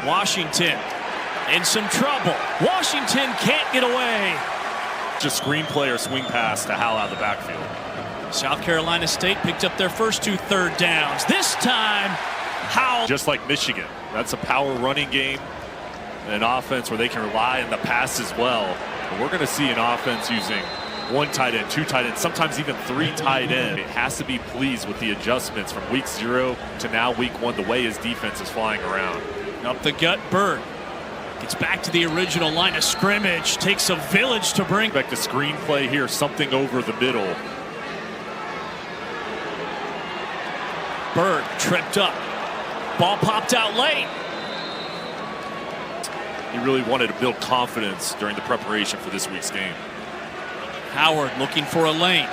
Washington in some trouble. Washington can't get away. Just screenplay or swing pass to Howell out of the backfield. South Carolina State picked up their first 2 third downs. This time, Howell. Just like Michigan, that's a power running game, an offense where they can rely on the pass as well. But we're going to see an offense using 1 tight end, 2 tight ends, sometimes even 3 tight ends. It has to be pleased with the adjustments from week 0 to now week 1, the way his defense is flying around. Up the gut, Bird gets back to the original line of scrimmage. Takes a village to bring. Expect a screenplay here, something over the middle. Bird tripped up. Ball popped out late. He really wanted to build confidence during the preparation for this week's game. Howard looking for a lane.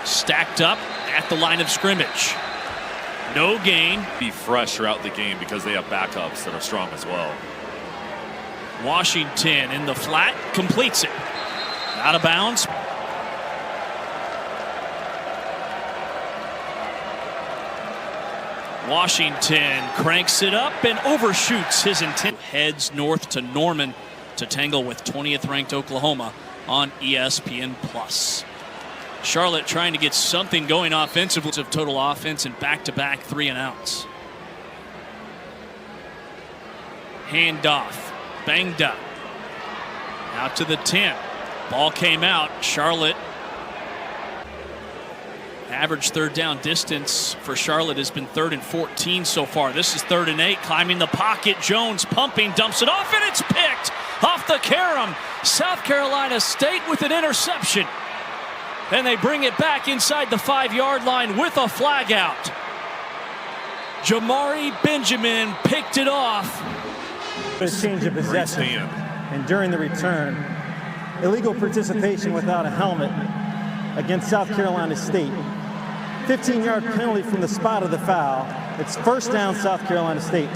Stacked up at the line of scrimmage. No gain. Be fresh throughout the game because they have backups that are strong as well. Washington in the flat, completes it. Out of bounds. Washington cranks it up and overshoots his intent. Heads north to Norman to tangle with 20th ranked Oklahoma on ESPN+. Charlotte trying to get something going offensively of total offense and back-to-back 3 and outs. Handoff, banged up. Out to the 10. Ball came out. Charlotte. Average third down distance for Charlotte has been 3rd and 14 so far. This is 3rd and 8. Climbing the pocket. Jones pumping, dumps it off, and it's picked off the carom. South Carolina State with an interception. And they bring it back inside the 5-yard line with a flag out. Jamari Benjamin picked it off. A change of possession. And during the return, illegal participation without a helmet against South Carolina State. 15-yard penalty from the spot of the foul. It's first down, South Carolina State.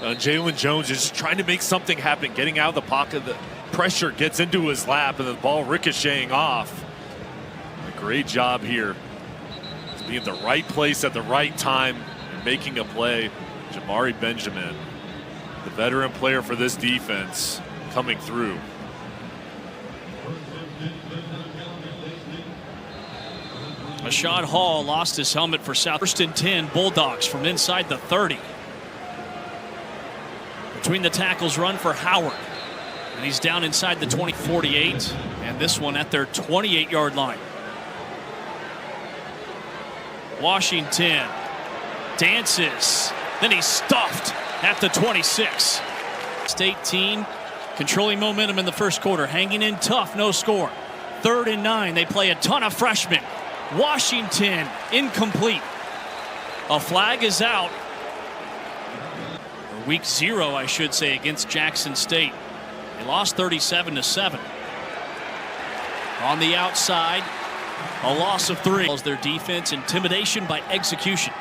Jalen Jones is just trying to make something happen, getting out of the pocket. The pressure gets into his lap, and the ball ricocheting off. A great job here. Just being in the right place at the right time and making a play. Jamari Benjamin, the veteran player for this defense, coming through. Rashad Hall lost his helmet for South. 1st and 10, Bulldogs from inside the 30. Between the tackles, run for Howard. And he's down inside the 20-48. And this one at their 28-yard line. Washington dances. Then he's stuffed at the 26. State team controlling momentum in the first quarter. Hanging in tough, no score. 3rd and 9. They play a ton of freshmen. Washington incomplete. A flag is out. Week 0, I should say, against Jackson State. They lost 37-7. On the outside, a loss of 3. Their defense, intimidation by execution.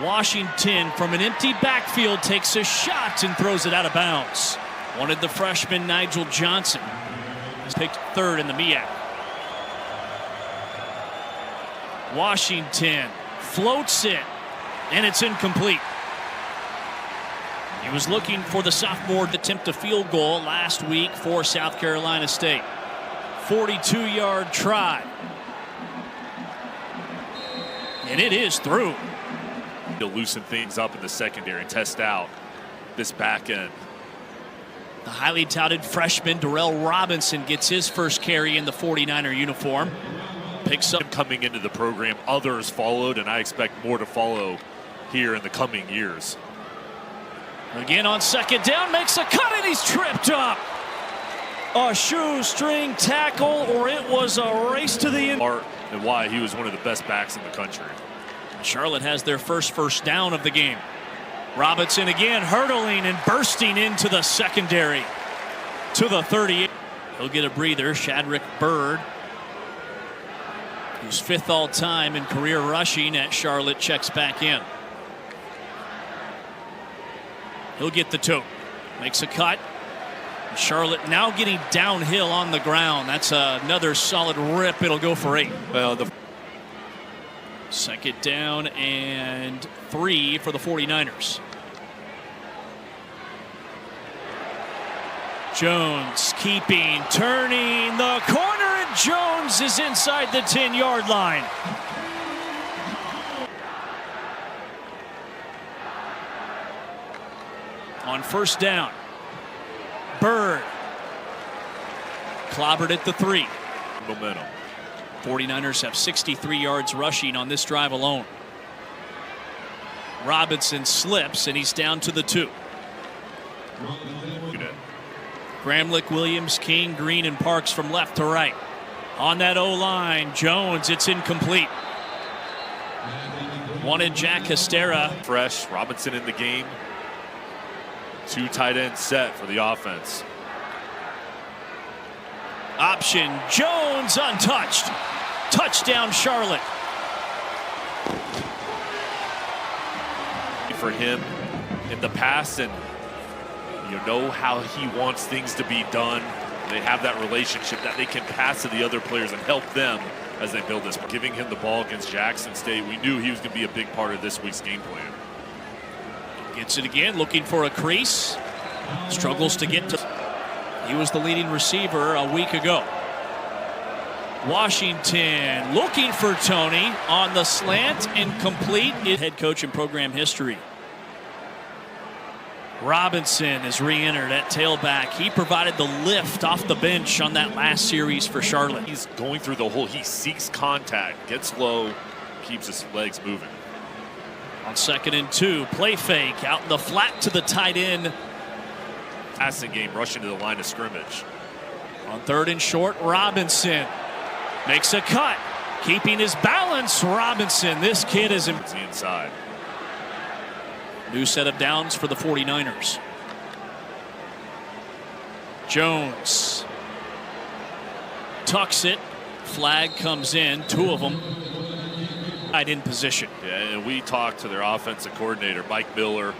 Washington from an empty backfield takes a shot and throws it out of bounds. Wanted the freshman Nigel Johnson. He's picked 3rd in the MEAC. Washington floats it, and it's incomplete. He was looking for the sophomore to attempt a field goal last week for South Carolina State. 42-yard try. And it is through. To loosen things up in the secondary and test out this back end. The highly touted freshman Darrell Robinson gets his first carry in the 49er uniform. Picks up coming into the program. Others followed, and I expect more to follow here in the coming years. Again on 2nd down, makes a cut, and he's tripped up. A shoestring tackle, or it was a race to the end. And why he was one of the best backs in the country. Charlotte has their first down of the game. Robinson again hurdling and bursting into the secondary to the 38. He'll get a breather. Shadrick Bird, who's 5th all time in career rushing at Charlotte, checks back in. He'll get the tote. Makes a cut. Charlotte now getting downhill on the ground. That's another solid rip. It'll go for 8. Well, the 2nd down and 3 for the 49ers. Jones keeping, turning the corner, and Jones is inside the 10-yard line. On first down, Bird clobbered at the 3. Momentum. 49ers have 63 yards rushing on this drive alone. Robinson slips, and he's down to the 2. Gramlich, Williams, King, Green, and Parks from left to right. On that O-line, Jones, it's incomplete. Wanted Jack Hestera. Fresh, Robinson in the game. 2 tight end set for the offense. Option, Jones untouched. Touchdown, Charlotte. For him in the past, and you know how he wants things to be done. They have that relationship that they can pass to the other players and help them as they build this. Giving him the ball against Jackson State, we knew he was going to be a big part of this week's game plan. Gets it again, looking for a crease. Struggles to get to. He was the leading receiver a week ago. Washington looking for Tony on the slant, incomplete. Head coach in program history. Robinson is re-entered at tailback. He provided the lift off the bench on that last series for Charlotte. He's going through the hole. He seeks contact, gets low, keeps his legs moving. On 2nd and 2, play fake out in the flat to the tight end. Passing game, rushing to the line of scrimmage. On 3rd and short, Robinson makes a cut, keeping his balance. Robinson, this kid is It's the inside. New set of downs for the 49ers. Jones tucks it. Flag comes in, 2 of them. Right in position. Yeah, and we talked to their offensive coordinator, Mike Miller.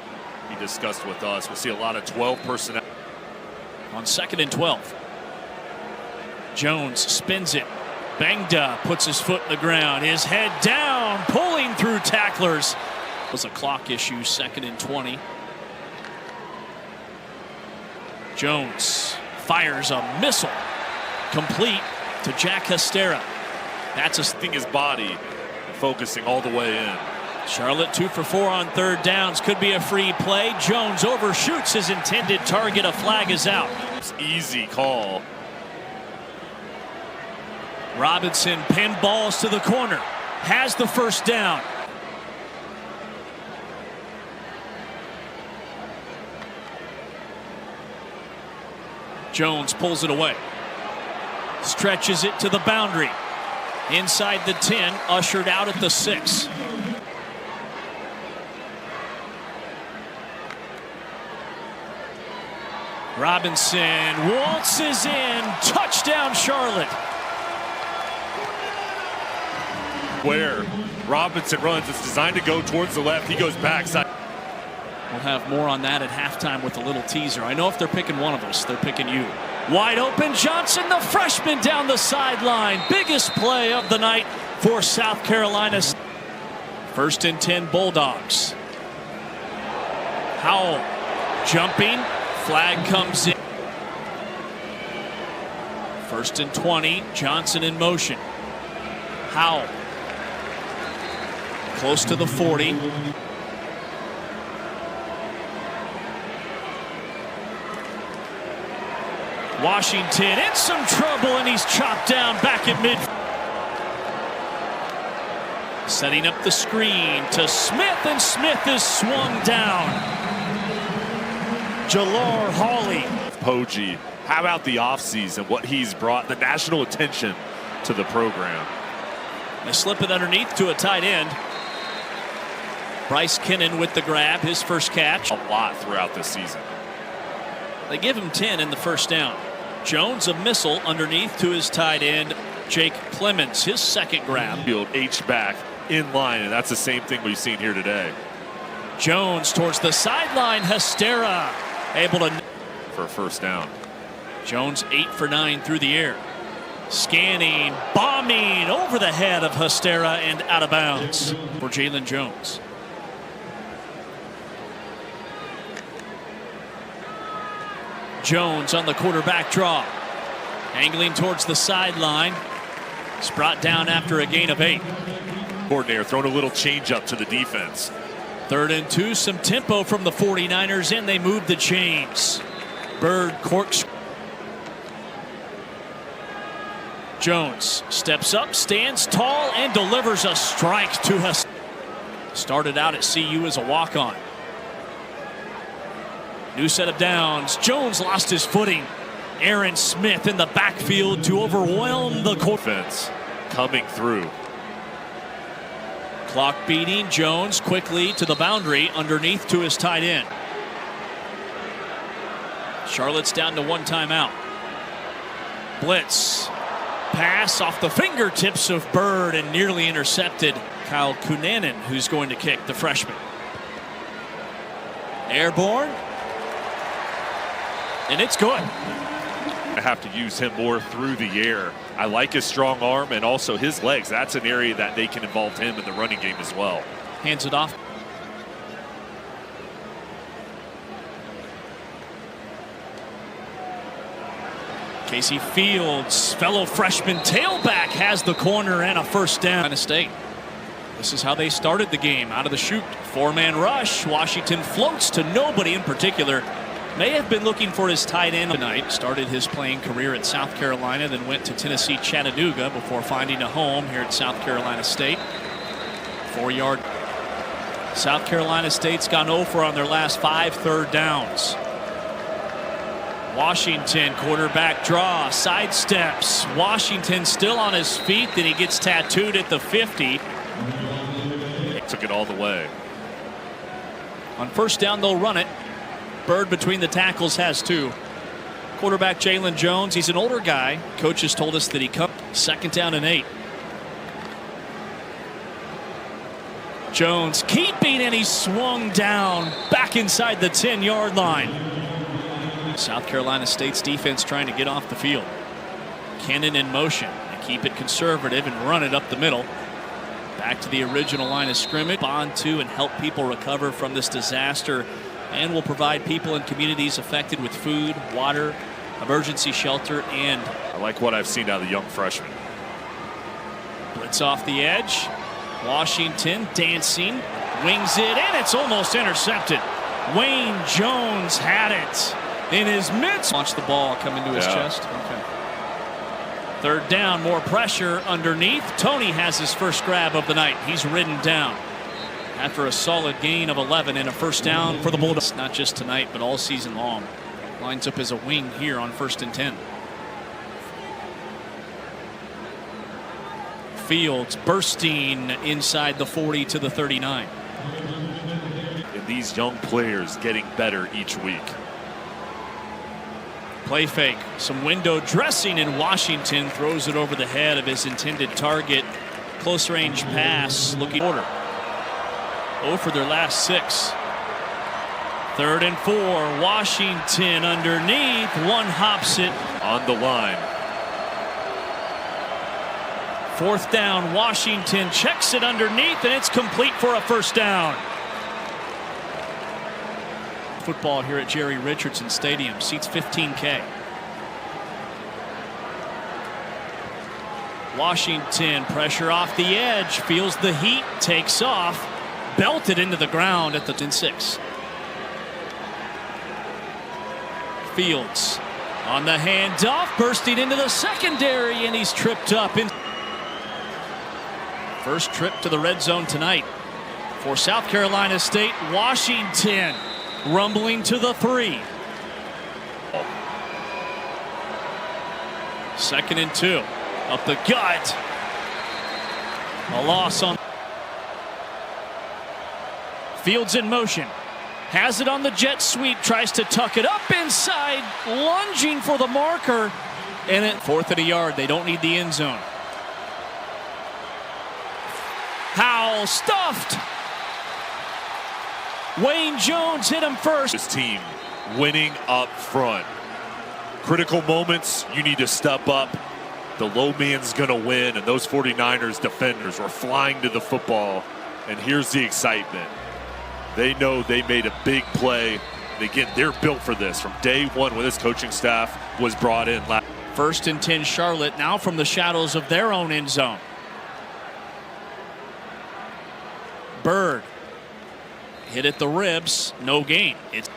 He discussed with us. We'll see a lot of 12 personnel. On 2nd and 12. Jones spins it. Bangda puts his foot in the ground. His head down, pulling through tacklers. It was a clock issue, 2nd and 20. Jones fires a missile. Complete to Jack Hestera. That's a Thing his body, focusing all the way in. Charlotte 2 for 4 on 3rd downs. Could be a free play. Jones overshoots his intended target. A flag is out. It's easy call. Robinson pinballs to the corner. Has the first down. Jones pulls it away. Stretches it to the boundary. Inside the 10, ushered out at the 6. Robinson waltzes in. Touchdown, Charlotte. Where Robinson runs, it's designed to go towards the left. He goes backside. We'll have more on that at halftime with a little teaser. I know if they're picking one of us, they're picking you. Wide open Johnson, the freshman down the sideline. Biggest play of the night for South Carolina. 1st and 10 Bulldogs. Howell jumping. Flag comes in. 1st and 20. Johnson in motion. Howell. Close to the 40. Washington in some trouble, and he's chopped down back at mid. Setting up the screen to Smith, and Smith is swung down. Jalar Hawley. Poggi, how about the offseason, what he's brought, the national attention to the program. They slip it underneath to a tight end. Bryce Kinnan with the grab, his first catch. A lot throughout this season. They give him 10 in the first down. Jones a missile underneath to his tight end, Jake Clemens, his second grab. Field H-back in line, and that's the same thing we've seen here today. Jones towards the sideline. Hestera able to for a first down. Jones 8 for 9 through the air. Scanning, bombing over the head of Hestera and out of bounds for Jalen Jones. Jones on the quarterback draw. Angling towards the sideline. It's brought down after a gain of 8. Coordinator throwing a little change up to the defense. 3rd and 2, some tempo from the 49ers, and they move the chains. Byrd corks. Jones steps up, stands tall, and delivers a strike to us. Started out at CU as a walk-on. New set of downs. Jones lost his footing. Aaron Smith in the backfield to overwhelm the defense coming through. Clock beating. Jones quickly to the boundary, underneath to his tight end. Charlotte's down to 1 timeout. Blitz. Pass off the fingertips of Byrd and nearly intercepted. Kyle Cunanan, who's going to kick, the freshman. Airborne. And it's good. I have to use him more through the air. I like his strong arm and also his legs. That's an area that they can involve him in the running game as well. Hands it off. Casey Fields, fellow freshman tailback, has the corner and a first down. Iowa State. This is how they started the game. Out of the chute, 4-man rush. Washington floats to nobody in particular. May have been looking for his tight end tonight. Started his playing career at South Carolina, then went to Tennessee Chattanooga before finding a home here at South Carolina State. 4-yard. South Carolina State's gone over on their last 5 third downs. Washington quarterback draw, sidesteps. Washington still on his feet, then he gets tattooed at the 50. Took it all the way. On first down, they'll run it. Byrd between the tackles has 2. Quarterback Jalen Jones, he's an older guy. Coaches told us that he cut 2nd down and 8. Jones keeping, and he swung down back inside the 10-yard line. South Carolina State's defense trying to get off the field. Kennan in motion and keep it conservative and run it up the middle. Back to the original line of scrimmage. Bond to and help people recover from this disaster, and will provide people in communities affected with food, water, emergency shelter, and I like what I've seen out of the young freshman. Blitz off the edge. Washington dancing, wings it, and it's almost intercepted. Wayne Jones had it in his midst. Launch the ball coming to his chest. Okay. 3rd down, more pressure underneath. Tony has his first grab of the night. He's ridden down after a solid gain of 11 and a first down for the Bulldogs. Not just tonight, but all season long. Lines up as a wing here on 1st and 10. Fields bursting inside the 40 to the 39. And these young players getting better each week. Play fake, some window dressing, and Washington throws it over the head of his intended target. Close range pass, looking order. 0 for their last 6. 3rd and 4, Washington underneath, one hops it. On the line. 4th down, Washington checks it underneath, and it's complete for a first down. Football here at Jerry Richardson Stadium, seats 15K. Washington, pressure off the edge, feels the heat, takes off, belted into the ground at the 10-6. Fields on the handoff, bursting into the secondary, and he's tripped up. First trip to the red zone tonight for South Carolina State. Washington rumbling to the 3. 2nd and 2. Up the gut. A loss on. Fields in motion. Has it on the jet sweep. Tries to tuck it up inside. Lunging for the marker. And at 4th and a yard. They don't need the end zone. Howell stuffed. Wayne Jones hit him first. This team winning up front. Critical moments, you need to step up. The low man's going to win, and those 49ers defenders were flying to the football. And here's the excitement. They know they made a big play Again, they're built for this from day one when this coaching staff was brought in. 1st and 10 Charlotte now from the shadows of their own end zone. Bird hit at the ribs, no gain. It's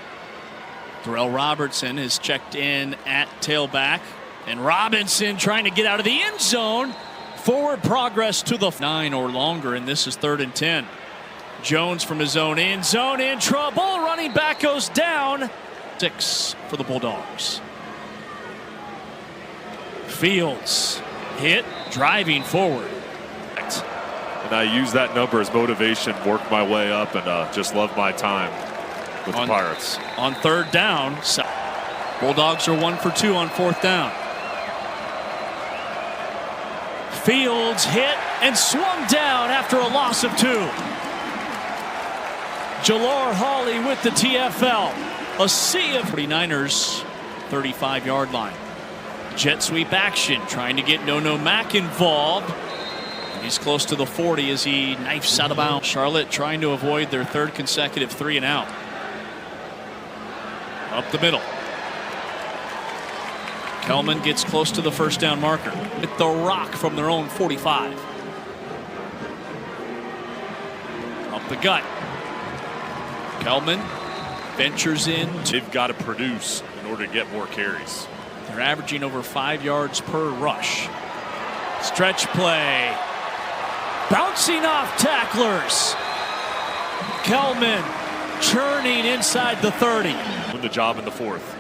Darrell Robertson is checked in at tailback, and Robinson trying to get out of the end zone. Forward progress to the 9 or longer, and this is 3rd and 10. Jones from his own end zone in trouble. Running back goes down. 6 for the Bulldogs. Fields hit, driving forward. And I use that number as motivation, work my way up, and just love my time with the Pirates. On 3rd down, Bulldogs are 1 for 2 on 4th down. Fields hit and swung down after a loss of 2. Jalor Hawley with the TFL. A sea of 49ers 35-yard line. Jet sweep action, trying to get No Mac involved. He's close to the 40 as he knifes out of bounds. Charlotte trying to avoid their 3rd consecutive 3 and out. Up the middle. Kelman gets close to the 1st down marker with the rock from their own 45. Up the gut. Kelman ventures in. They've got to produce in order to get more carries. They're averaging over 5 yards per rush. Stretch play. Bouncing off tacklers. Kelman churning inside the 30. Win the job in the 4th.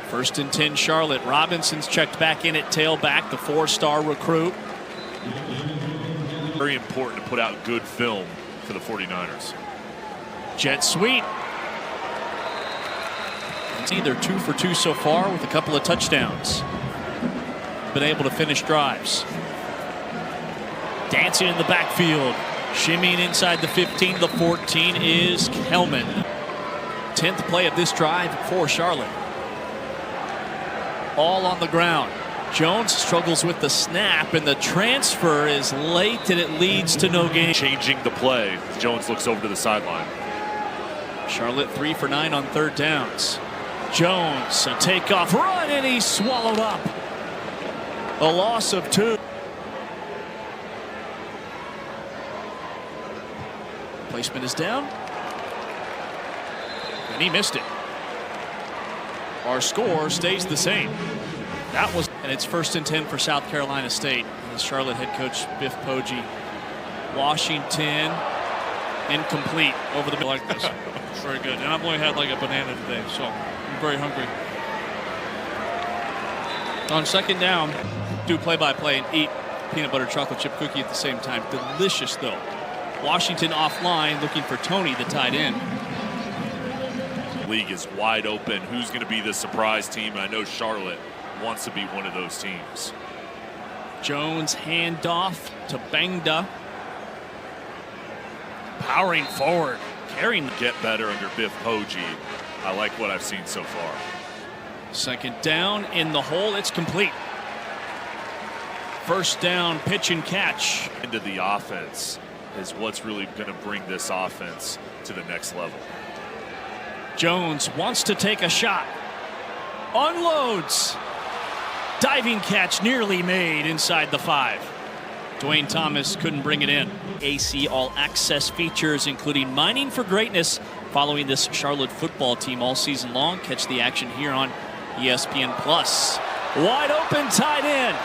1st and 10 Charlotte. Robinson's checked back in at tailback, the 4-star recruit. Very important to put out good film for the 49ers. Jet sweep. They're 2 for 2 so far with a couple of touchdowns. Been able to finish drives. Dancing in the backfield. Shimmying inside the 15. The 14 is Kelman. 10th play of this drive for Charlotte. All on the ground. Jones struggles with the snap, and the transfer is late, and it leads to no gain. Changing the play. Jones looks over to the sideline. Charlotte 3 for 9 on 3rd downs. Jones, a takeoff run, and he's swallowed up. A loss of 2. Placement is down. And he missed it. Our score stays the same. That was, and it's 1st and 10 for South Carolina State. And Charlotte head coach Biff Poggi. Washington, incomplete over the middle like this. It's very good. And I've only had like a banana today, so I'm very hungry. On 2nd down, do play-by-play and eat peanut butter chocolate chip cookie at the same time. Delicious, though. Washington offline, looking for Tony, the tight end. League is wide open. Who's going to be the surprise team? I know Charlotte wants to be one of those teams. Jones handoff to Bangda. Powering forward, carrying. Get better under Biff Poggi. I like what I've seen so far. 2nd down in the hole. It's complete. 1st down, pitch and catch. Into the offense is what's really going to bring this offense to the next level. Jones wants to take a shot. Unloads. Diving catch nearly made inside the 5. Dwayne Thomas couldn't bring it in. AC All Access features, including Mining for Greatness, following this Charlotte football team all season long. Catch the action here on ESPN+. Wide open tight end.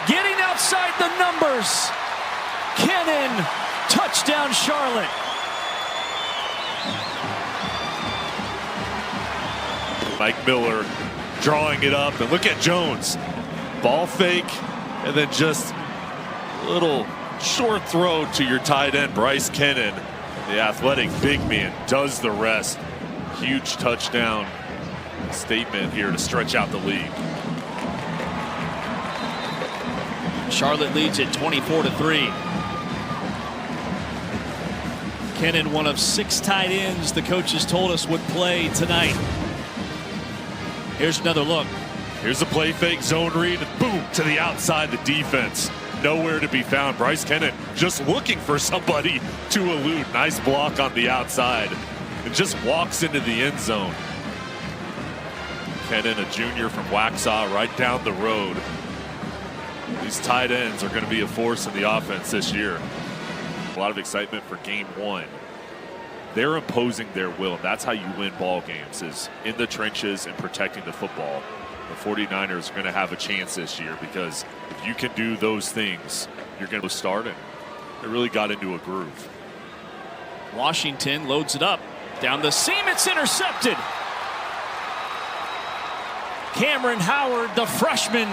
Getting outside the numbers. Kennan, touchdown Charlotte. Mike Miller drawing it up, and look at Jones. Ball fake, and then just a little short throw to your tight end, Bryce Kennan. The athletic big man does the rest. Huge touchdown statement here to stretch out the lead. Charlotte leads it 24-3. Kennan, one of 6 tight ends the coaches told us would play tonight. Here's another look. Here's a play fake zone read, and boom, to the outside, the defense. Nowhere to be found. Bryce Kennan just looking for somebody to elude. Nice block on the outside. and just walks into the end zone. Kennan, a junior from Waxhaw, right down the road. These tight ends are going to be a force in the offense this year. A lot of excitement for game one. They're imposing their will. That's how you win ball games, is in the trenches and protecting the football. The 49ers are going to have a chance this year, because if you can do those things, you're going to start it. They really got into a groove. Washington loads it up. Down the seam, it's intercepted. Cameron Howard, the freshman.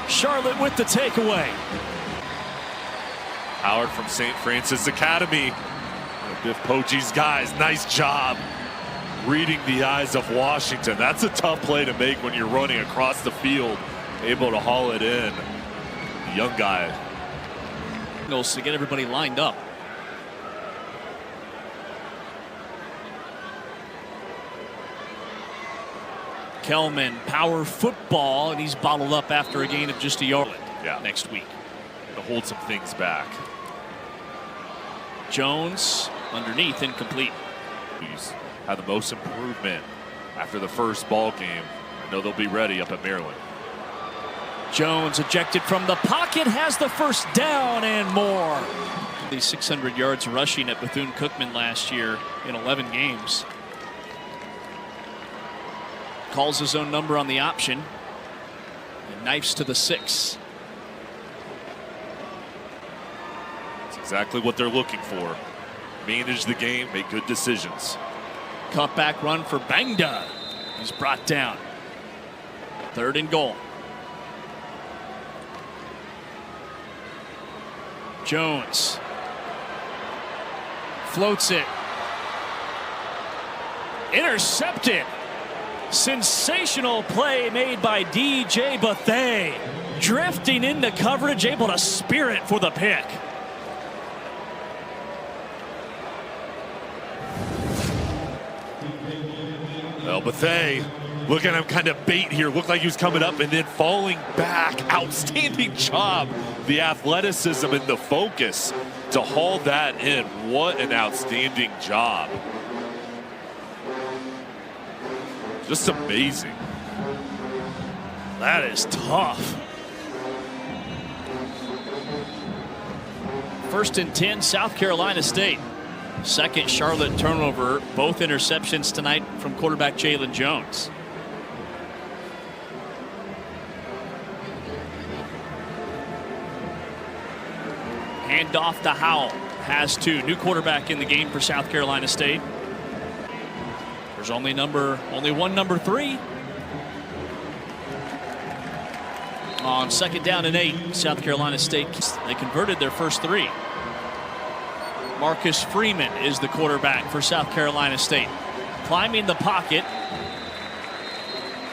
Charlotte with the takeaway. Howard from St. Francis Academy. Biff Poggi's guys, nice job reading the eyes of Washington. That's a tough play to make when you're running across the field, able to haul it in. The young guy. To get everybody lined up. Kelman, power football, and he's bottled up after a gain of just a yard. Yeah. Next week. To hold some things back. Jones underneath, incomplete. He's had the most improvement after the first ball game. I know they'll be ready up at Maryland. Jones ejected from the pocket, has the first down and more. These 600 yards rushing at Bethune-Cookman last year in 11 games. Calls his own number on the option and knifes to the 6. That's exactly what they're looking for. Manage the game, make good decisions. Cutback run for Bangda. He's brought down. 3rd and goal. Jones floats it. Intercepted. Sensational play made by DJ Bethea. Drifting into coverage, able to spear it for the pick. Well, Bethea, look at him kind of bait here. Looked like he was coming up and then falling back. Outstanding job. The athleticism and the focus to haul that in. What an outstanding job. Just amazing. That is tough. 1st and 10, South Carolina State. 2nd Charlotte turnover. Both interceptions tonight from quarterback Jalen Jones. Handoff to Howell. Has 2. New quarterback in the game for South Carolina State. There's only one number 3. On 2nd down and 8, South Carolina State, they converted their first 3. Marcus Freeman is the quarterback for South Carolina State. Climbing the pocket.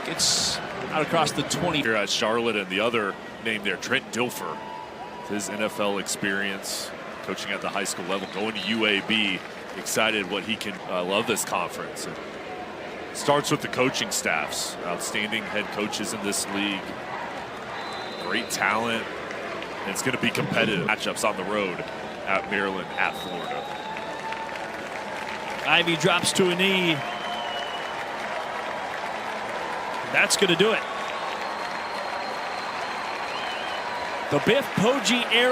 Gets out across the 20. Here at Charlotte, and the other name there, Trent Dilfer. His NFL experience, coaching at the high school level, going to UAB. Excited what he can. Love this conference. It starts with the coaching staffs. Outstanding head coaches in this league. Great talent. And it's going to be competitive matchups on the road at Maryland, at Florida. Ivy drops to a knee. That's going to do it. The Biff Poggi era.